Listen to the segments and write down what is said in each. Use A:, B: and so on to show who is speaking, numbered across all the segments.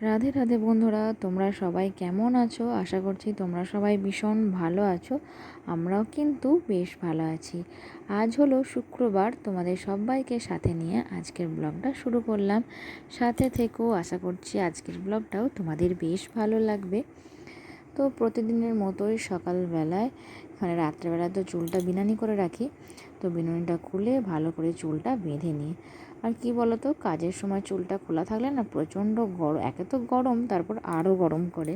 A: রাধে রাধে বন্ধুরা, তোমরা সবাই কেমন আছো? আশা করছি তোমরা সবাই ভীষণ ভালো আছো। আমরাও কিন্তু বেশ ভালো আছি। আজ হলো শুক্রবার, তোমাদের সবাইকে সাথে নিয়ে আজকের ব্লগটা শুরু করলাম। সাথে থেকেও আশা করছি আজকের ব্লগটাও তোমাদের বেশ ভালো লাগবে। তো প্রতিদিনের মতোই সকালবেলায় রাত্রেবেলা তো চুলটা বিনানি করে রাখি, তো বিনুনিটা খুলে ভালো করে চুলটা বেঁধে নিই। আর কি বলতো, কাজের সময় চুলটা খোলা থাকলে না প্রচণ্ড গরম, একে তো গরম, তারপর আরও গরম করে।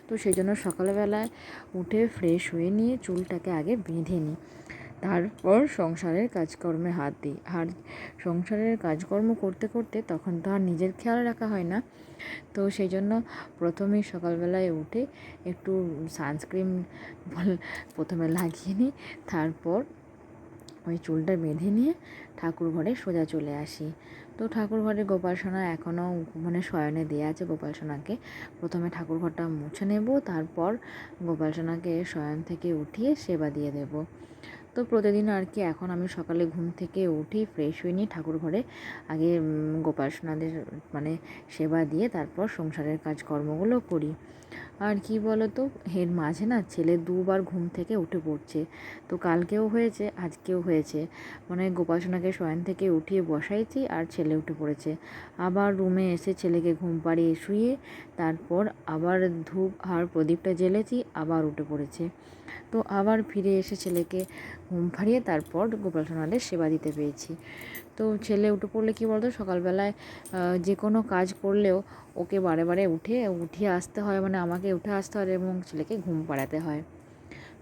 A: তো সেই জন্য সকালবেলায় উঠে ফ্রেশ হয়ে নিয়ে চুলটাকে আগে বেঁধে নিই, তারপর সংসারের কাজকর্মে হাত দিই। আর সংসারের কাজকর্ম করতে করতে তখন তো আর নিজের খেয়াল রাখা হয় না। তো সেই জন্য প্রথমেই সকালবেলায় উঠে একটু সানস্ক্রিন প্রথমে লাগিয়ে নিই, তারপর ওই চুলটা বেঁধে নিয়ে ঠাকুর ঘরে সোজা চলে আসি। তো ঠাকুর ঘরে গোপাল সোনা এখনও শয়নে দেওয়া আছে। গোপাল সোনাকে প্রথমে ঠাকুর ঘরটা মুছে নেব, তারপর গোপাল সোনাকে শয়ন থেকে উঠিয়ে সেবা দিয়ে দেব। তো প্রতিদিন আর কি এখন আমি সকালে ঘুম থেকে উঠি, ফ্রেশ হয়ে নিয়ে ঠাকুর ঘরে আগে গোপাল সোনাদের সেবা দিয়ে তারপর সংসারের কাজকর্মগুলো করি। আর কি বলো তো, এর মাঝে না ছেলে দুবার ঘুম থেকে উঠে পড়ছে। তো কালকেও হয়েছে, আজকেও হয়েছে। গোপাল সোনাকে শয়ন থেকে উঠিয়ে বসাইছি আর ছেলে উঠে পড়েছে। আবার রুমে এসে ছেলেকে ঘুম পাড়িয়ে শুয়ে তারপর আবার ধূপ আর প্রদীপটা জ্বেলেছি, আবার উঠে পড়েছে। তো আবার ফিরে এসে ছেলেকে ঘুম পাড়িয়ে তারপর গোপাল সোনাদের সেবা দিতে পেরেছি। তো ছেলে উঠে পড়লে কী বলতো, সকালবেলায় যে কোনো কাজ করলেও ওকে বারে বারে উঠিয়ে আসতে হয়, আমাকে উঠে আসতে হয় এবং ছেলেকে ঘুম পাড়াতে হয়।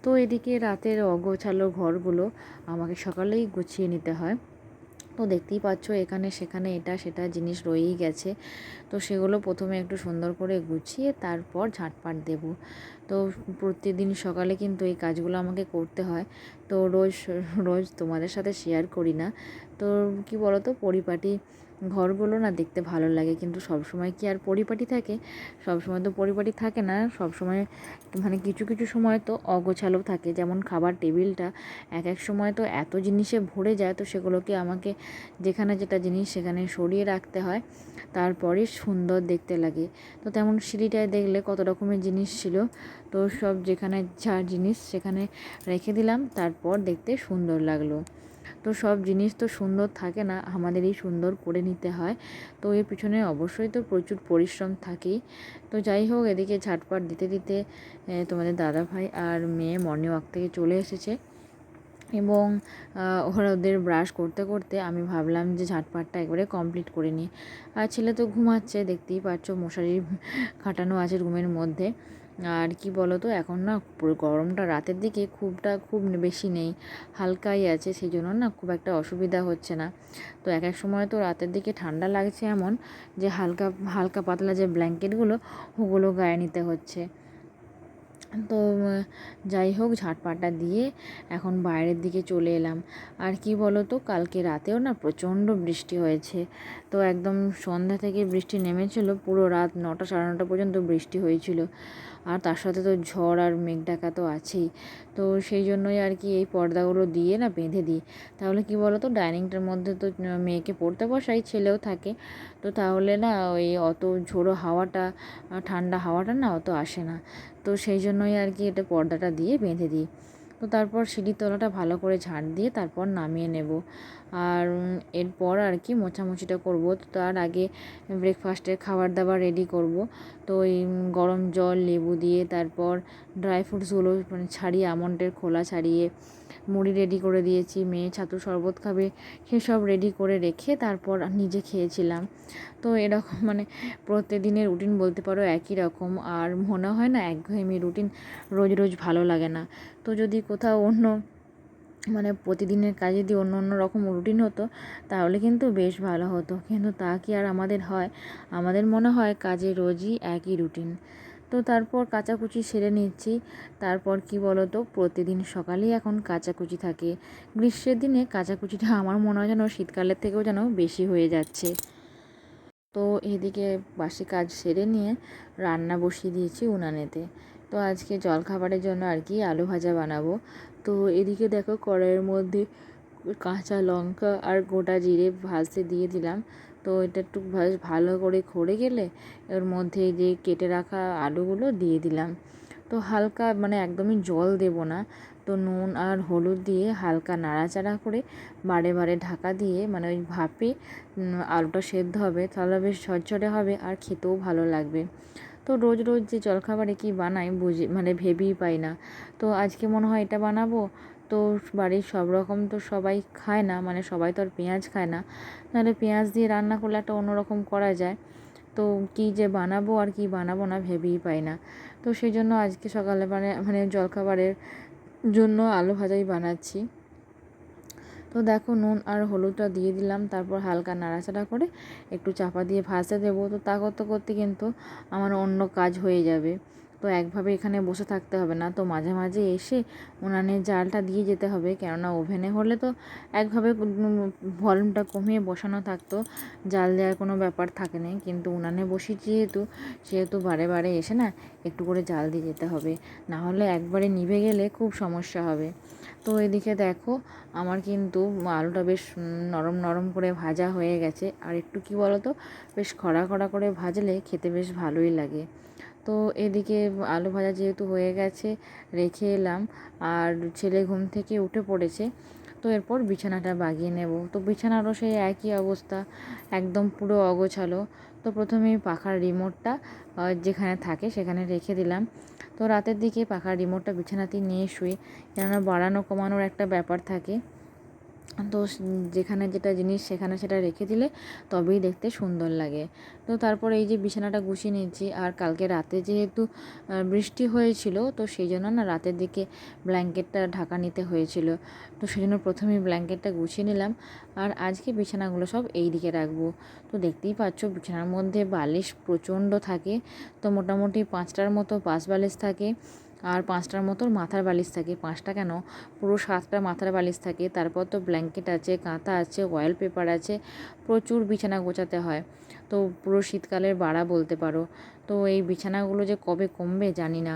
A: তো এদিকে রাতের অগোছালো ঘরগুলো আমাকে সকালেই গুছিয়ে নিতে হয়। তো দেখতেই পাচ্ছ এখানে সেখানে এটা সেটা জিনিস রয়েই গেছে। তো সেগুলো প্রথমে একটু সুন্দর করে গুছিয়ে তারপর ঝাঁটপাট দেব। তো প্রতিদিন সকালে কিন্তু এই কাজগুলো আমাকে করতে হয়। তো রোজ রোজ তোমাদের সাথে শেয়ার করি না। তো কি বলো তো, পরিপাটি ঘরগুলো না দেখতে ভালো লাগে, কিন্তু সবসময় কি আর পরিপাটি থাকে? সবসময় তো পরিপাটি থাকে না। সবসময় কিছু কিছু সময় তো অগোছালো থাকে, যেমন খাবার টেবিলটা এক এক সময় তো এত জিনিসে ভরে যায়, তো সেগুলোকে আমাকে যেখানে যেটা জিনিস সেখানে সরিয়ে রাখতে হয়, তারপরে সুন্দর দেখতে লাগে। তো তেমন সিঁড়িটায় দেখলে কত রকমের জিনিস ছিল, তো সব যেখানে যা জিনিস সেখানে রেখে দিলাম, তারপর দেখতে সুন্দর লাগলো। তো সব জিনিস তো সুন্দর থাকে না, আমাদেরই সুন্দর করে নিতে হয়। তো এর পিছনে অবশ্যই তো প্রচুর পরিশ্রম থাকেই। তো যাই হোক, এদিকে ঝাটপাট দিতে দিতে তোমাদের দাদা ভাই আর মেয়ে মর্নিং ওয়াক থেকে চলে এসেছে এবং ওদের ব্রাশ করতে করতে আমি ভাবলাম যে ঝাঁটপাটটা একবারে কমপ্লিট করে নিই। আর ছেলে তো ঘুমাচ্ছে, দেখতেই পাচ্ছ, মশারি খাটানো আছে রুমের মধ্যে। আর কি বলো তো, এখন না পুরো গরমটা রাতের দিকে খুব বেশি নেই, হালকাই আছে, সেই জন্য না খুব একটা অসুবিধা হচ্ছে না। তো এক এক সময় তো রাতের দিকে ঠান্ডা লাগছে এমন যে হালকা হালকা পাতলা যে ব্ল্যাঙ্কেটগুলো ওগুলো গায়ে নিতে হচ্ছে। তো যাই হোক, ঝাঁটপাটা দিয়ে এখন বাইরের দিকে চলে এলাম। আর কি বলো তো, কালকে রাতেও না প্রচণ্ড বৃষ্টি হয়েছে। তো একদম সন্ধ্যা থেকে বৃষ্টি নেমেছিল, পুরো রাত 9টা সাড়ে 9টা পর্যন্ত বৃষ্টি হয়েছিল। আর তার সাথে তো ঝড় আর মেঘ ডাকা তো আছেই। তো সেই জন্যই আর কি এই পর্দাগুলো দিয়ে না বেঁধে দিই। তাহলে কি বলো তো, ডাইনিংটার মধ্যে তো মেয়েকে পড়তে বসাই, ছেলেও থাকে। তো তাহলে না ওই অত ঝোড়ো হাওয়াটা, ঠান্ডা হাওয়াটা না অত আসে না। তো সেই জন্যই আর কি এটা পর্দাটা দিয়ে বেঁধে দিই। তো তারপর সিঁড়ির তলাটা ভালো করে ঝাঁট দিয়ে তারপর নামিয়ে নেব। আর এরপর আর কি মোছামুছিটা করব। তো তার আগে ব্রেকফাস্টের খাবার দাবার রেডি করব। তো ওই গরম জল লেবু দিয়ে তারপর ড্রাই ফ্রুটসগুলো ছাড়িয়ে, আমন্ডের খোলা ছাড়িয়ে মুড়ি রেডি করে দিয়েছি। মেয়ে ছাতু শরবত খাবে, সেসব রেডি করে রেখে তারপর নিজে খেয়েছিলাম। তো এরকম প্রত্যেকদিনের রুটিন বলতে পারো একই রকম। আর মনে হয় না একঘেয়েমি রুটিন রোজ রোজ ভালো লাগে না। তো যদি কোথাও অন্য প্রতিদিনের কাজে যদি অন্য অন্য রকম রুটিন হতো তাহলে কিন্তু বেশ ভালো হতো, কিন্তু তা কি আর আমাদের হয়? আমাদের মনে হয় কাজে রোজই একই রুটিন। তো তারপর কাচাকুচি সেরে নিচ্ছি। তারপর কি বলো তো, প্রতিদিন সকালেই এখন কাচাকুচি থাকে। গ্রীষ্মের দিনে কাচাকুচিটা আমার মনে হয় যেন শীতকালের থেকেও যেন বেশি হয়ে যাচ্ছে। তো এদিকে বাসি কাজ সেরে নিয়ে রান্না বসিয়ে দিয়েছি উনানেতে। তো আজকে জলখাবারের জন্য আর কি আলু ভাজা বানাবো। তো এদিকে দেখো, কড়াইয়ের মধ্যে কাঁচা লঙ্কা আর গোটা জিরে ভাজতে দিয়ে দিলাম। তো এটা একটু ভালো করে খড়ে গেলে এর মধ্যে এই যে কেটে রাখা আলুগুলো দিয়ে দিলাম। তো হালকা মানে একদমই জল দেব না, তো নুন আর হলুদ দিয়ে হালকা নাড়াচাড়া করে বারে বারে ঢাকা দিয়ে মানে ওই ভাপে আলুটা সেদ্ধ হবে, তাহলে বেশ ঝরঝরে হবে আর খেতেও ভালো লাগবে। তো রোজ রোজ যে জলখাবারে কী বানাই মানে ভেবেই পাই না। তো আজকে মনে হয় এটা বানাবো। তো বাড়ির সব রকম তো সবাই খায় না, মানে সবাই তো আর পেঁয়াজ খায় না, নাহলে পেঁয়াজ দিয়ে রান্না করলে একটা অন্যরকম করা যায়। তো কী যে বানাবো আর কি বানাবো না ভেবেই পাই না। তো সেই জন্য আজকে সকালে মানে জলখাবারের জন্য আলু ভাজাই বানাচ্ছি। তো দেখো নুন আর হলুদটা দিয়ে দিলাম, তারপর হালকা নাড়াচাড়া করে একটু চাপা দিয়ে ভাজতে দেবো। তো তা করতে করতে কিন্তু আমার অন্য কাজ হয়ে যাবে। তো একভাবে এখানে বসে থাকতে হবে না, তো মাঝে মাঝে এসে উনানের জালটা দিয়ে যেতে হবে, কেননা ওভেনে হলে তো একভাবে ভলিউমটা কমিয়ে বসানো থাকতো, জাল দেওয়ার কোনো ব্যাপার থাকে না। কিন্তু উনানে বসি সেহেতু বারে বারে এসে না একটু করে জাল দিয়ে যেতে হবে, না হলে একবারে নিভে গেলে খুব সমস্যা হবে। তো এদিকে দেখো আমার কিন্তু আলুটা বেশ নরম নরম করে ভাজা হয়ে গেছে, আর একটু কি বলো তো বেশ খড়া খড়া করে ভাজলে খেতে বেশ ভালোই লাগে। তো এদিকে আলু ভাজা যেহেতু হয়ে গেছে রেখে এলাম, আর ছেলে ঘুম থেকে উঠে পড়েছে। তো এরপর বিছানাটা বাগিয়ে নেব। তো বিছানারও সেই একই অবস্থা, একদম পুরো অগোছালো। তো প্রথমেই পাখার রিমোটটা যেখানে থাকে সেখানে রেখে দিলাম। তো রাতের দিকে পাখার রিমোটটা বিছানাতেই নিয়ে শুই, কেননা বাড়ানো কমানোর একটা ব্যাপার থাকে। তো যেখানে যেটা জিনিস সেখানে সেটা রেখে দিলে তবেই দেখতে সুন্দর লাগে। তো তারপর এই যে বিছানাটা গুছিয়ে নিয়েছি, আর কালকে রাতে যেহেতু বৃষ্টি হয়েছিল, তো সেই জন্য না রাতের দিকে ব্ল্যাঙ্কেটটা ঢাকা নিতে হয়েছিল। তো সেই জন্য প্রথমেই ব্ল্যাঙ্কেটটা গুছিয়ে নিলাম, আর আজকে বিছানাগুলো সব এই দিকে রাখবো। তো দেখতেই পাচ্ছ বিছানার মধ্যে বালিশ প্রচণ্ড থাকে। তো মোটামুটি 5টার মতো পাশ বালিশ থাকে, আর 5টার মতো মাথার বালিশ থাকে। 5টা কেন, পুরো 7টা মাথার বালিশ থাকে। তারপর তো ব্ল্যাঙ্কেট আছে, কাঁথা আছে, ওয়াল পেপার আছে, প্রচুর বিছানা গোছাতে হয়। তো পুরো শীতকালের বাড়া বলতে পারো। তো এই বিছানাগুলো যে কবে কমবে জানি না।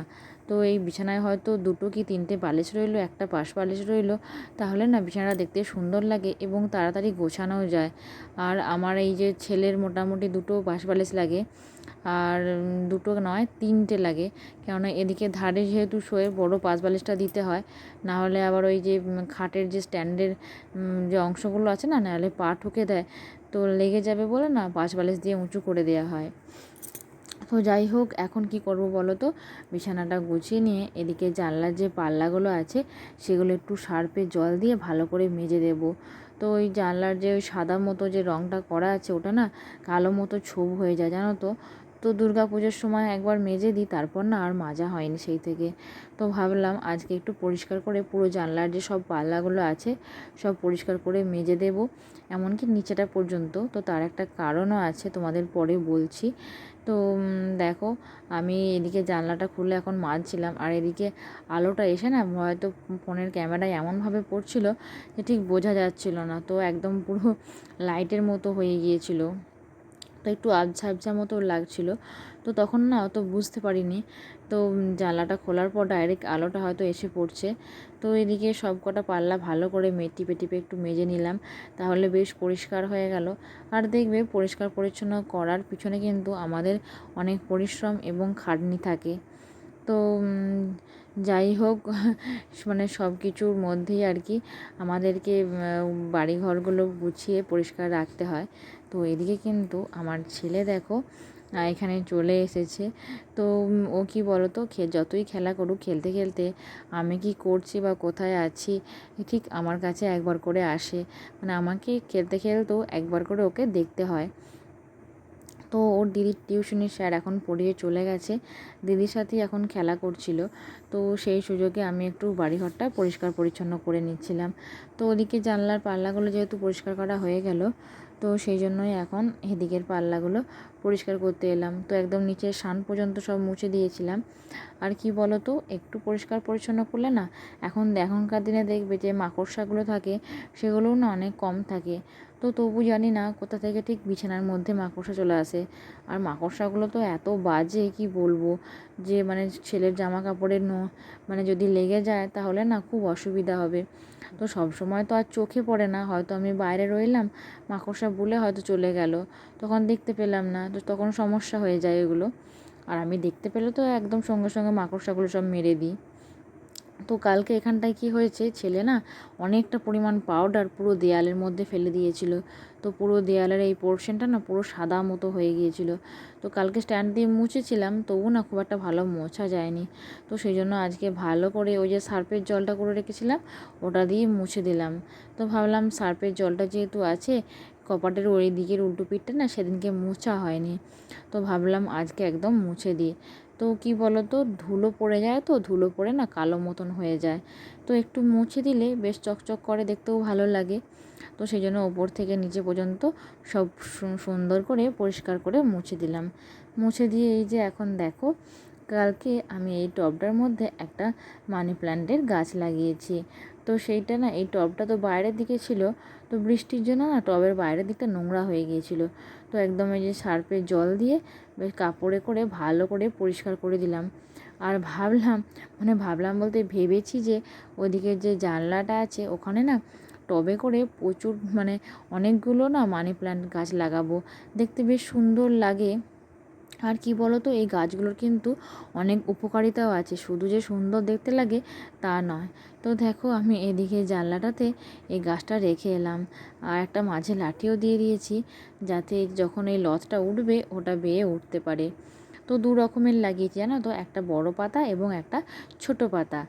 A: তো এই বিছানায় হয়তো 2 কি 3টে বালিশ রইলো, একটা পাশ বালিশ রইলো, তাহলে না বিছানাটা দেখতে সুন্দর লাগে এবং তাড়াতাড়ি গোছানোও যায়। আর আমার এই যে ছেলের মোটামুটি 2টো পাশ বালিশ লাগে, আর 2টো নয় 3টে লাগে, কেননা এদিকে ধারে যেহেতু শোয়ে বড় পাশ বালিশটা দিতে হয়, না হলে আবার ওই যে খাটের যে স্ট্যান্ডের যে অংশগুলো আছে না, নাহলে পা ঠুকে দেয়, তো লেগে যাবে বলে না পাশ বালিশ দিয়ে উঁচু করে দেওয়া হয়। তো যাই হোক, এখন কি করব বলো তো, বিছানাটা গুছিয়ে নিয়ে এদিকে জানলার যে পাল্লাগুলো আছে সেগুলো একটু সার্ফে জল দিয়ে ভালো করে মেজে দেব। তো ওই জানলার যে ওই সাদা মতো যে রঙটা করা আছে ওটা না কালো মতো ছোপ হয়ে যায় জানো তো। তো পুজোর সময় একবার মেজে দিই, তারপর না আর মাজা হয়নি সেই থেকে। তো ভাবলাম আজকে একটু পরিষ্কার করে পুরো জানলার যে সব পাল্লাগুলো আছে সব পরিষ্কার করে মেজে দেব, এমনকি নিচেটা পর্যন্ত। তো তার একটা কারণও আছে, তোমাদের পরে বলছি। তো দেখো আমি এদিকে জানলাটা খুলে এখন মাজছিলাম, আর এদিকে আলোটা এসে না হয়তো ফোনের ক্যামেরায় এমনভাবে পড়ছিল যে ঠিক বোঝা যাচ্ছিল না, তো একদম পুরো লাইটের মতো হয়ে গিয়েছিল। তো একটু আবছা আবছা মতো লাগছিল, তো তখন না অত বুঝতে পারিনি। তো জানলাটা খোলার পর ডাইরেক্ট আলোটা হয়তো এসে পড়ছে। তো এদিকে সব কটা পাল্লা ভালো করে টিপে টিপে একটু মেজে নিলাম, তাহলে বেশ পরিষ্কার হয়ে গেল। আর দেখবে পরিষ্কার পরিচ্ছন্ন করার পিছনে কিন্তু আমাদের অনেক পরিশ্রম এবং খাটনি থাকে। তো যাই হোক মানে সব কিছুর মধ্যেই আর কি আমাদেরকে বাড়িঘরগুলো গুছিয়ে পরিষ্কার রাখতে হয়। তো এদিকে কিন্তু আমার ছেলে দেখো এখানে চলে এসেছে। তো ও কি বলো তো যতই খেলা করুক, খেলতে খেলতে আমি কি করছি বা কোথায় আছি ঠিক আমার কাছে একবার করে আসে, মানে আমাকে খেলতে খেলতেও একবার করে ওকে দেখতে হয়। তো ওর দিদির টিউশনির স্যার এখন পড়িয়ে চলে গেছে, দিদির সাথেই এখন খেলা করছিল। তো সেই সুযোগে আমি একটু বাড়িঘরটা পরিষ্কার পরিচ্ছন্ন করে নিচ্ছিলাম। তো ওদিকে জানলার পাল্লাগুলো যেহেতু পরিষ্কার করা হয়ে গেল, তো সেই জন্যই এখন এদিকের পাল্লাগুলো পরিষ্কার করতে এলাম। তো একদম নিচের সান পর্যন্ত সব মুছে দিয়েছিলাম। আর কি বলো তো, একটু পরিষ্কার পরিচ্ছন্ন করলে না, এখনকার দিনে দেখবে যে মাকড়সাগুলো থাকে সেগুলোও না অনেক কম থাকে। তো তবু জানি না কোথা থেকে ঠিক বিছানার মধ্যে মাকড়সা চলে আসে। আর মাকড়সাগুলো তো এত বাজে কি বলবো, যে মানে ছেলের জামা কাপড়ের মানে যদি লেগে যায় তাহলে না খুব অসুবিধা হবে। তো সব সময় তো আর চোখে পড়ে না, হয়তো আমি বাইরে রইলাম, মাকড়সা বলে হয়তো চলে গেল, তখন দেখতে পেলাম না, তো তখন সমস্যা হয়ে যায় এগুলো। আর আমি দেখতে পেলে তো একদম সঙ্গে সঙ্গে মাকড়সাগুলো সব মেরে দিই। তো কালকে এখানটায় কি হয়েছে, ছেলে না অনেকটা পরিমাণ পাউডার পুরো দেয়ালের মধ্যে ফেলে দিয়েছিল। তো পুরো দেয়ালের এই পোর্শনটা না পুরো সাদা মতো হয়ে গিয়েছিল। তো কালকে স্ট্যান্ড দিয়ে মুছেছিলাম, তবু না খুব একটা ভালো মোছা যায়নি। তো সেই জন্য আজকে ভালো করে ওই যে সার্ফের জলটা করে রেখেছিলাম ওটা দিয়ে মুছে দিলাম। তো ভাবলাম সার্ফের জলটা যেহেতু আছে, কপাটের ওই দিকের উল্টো পিঠটা না সেদিনকে মোছা হয়নি, তো ভাবলাম আজকে একদম মুছে দিই। তো কি বলো তো, ধুলো পড়ে যায়, তো ধুলো পড়ে না কালো মতন হয়ে যায়। তো একটু মুছে দিলে বেশ চকচক করে, দেখতেও ভালো লাগে। তো সেই জন্য ওপর থেকে নিচে পর্যন্ত সব সুন্দর করে পরিষ্কার করে মুছে দিলাম। মুছে দিয়ে এই যে এখন দেখো, কালকে আমি এই টবটার মধ্যে একটা মানি প্ল্যান্টের গাছ লাগিয়েছি। তো সেইটা না, এই টবটা তো বাইরের দিকে ছিল, তো বৃষ্টির জন্য না টবের বাইরের দিকটা নোংরা হয়ে গিয়েছিল। তো একদম এই যে সার্ফের জল দিয়ে বেশ কাপড়ে করে ভালো করে পরিষ্কার করে দিলাম। আর ভাবলাম বলতে ভেবেছি যে ওদিকে যে জানলাটা আছে ওখানে না টবে করে প্রচুর অনেকগুলো না মানি প্ল্যান্ট গাছ লাগাবো, দেখতে বেশ সুন্দর লাগে। আর কি বলো তো, এই গাছগুলোর কিন্তু অনেক উপকারিতাও আছে, শুধু যে সুন্দর দেখতে লাগে তা নয়। তো দেখো আমি এদিকে জানলাটাতে এই গাছটা রেখে এলাম, আর একটা মাঝে লাঠিও দিয়ে দিয়েছি, যাতে যখন এই লতটা উঠবে ওটা বেয়ে উঠতে পারে। তো দু রকমের লাগিয়েছি জানো তো, একটা বড় পাতা এবং একটা ছোট পাতা।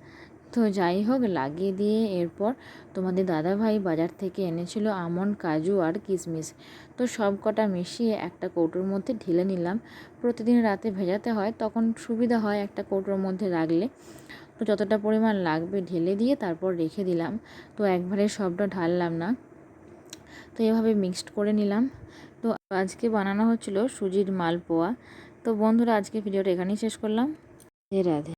A: তো যাই হোক লাগিয়ে দিয়ে এরপর তোমাদের দাদাভাই বাজার থেকে এনেছিল আমন্ড, কাজু আর কিশমিশ। তো সব কটা মিশিয়ে একটা কৌটোর মধ্যে ঢেলে নিলাম। প্রতিদিন রাতে ভেজাতে হয়, তখন সুবিধা হয় একটা কৌটোর মধ্যে রাখলে। তো যতটা পরিমাণ লাগবে ঢেলে দিয়ে তারপর রেখে দিলাম। তো একবারে সবটা ঢাললাম না, তো এভাবে মিক্সড করে নিলাম। তো আজকে বানানো হচ্ছিল সুজির মালপোয়া। তো বন্ধুরা, আজকে ভিডিওটা এখানেই শেষ করলাম। রাধে রাধে।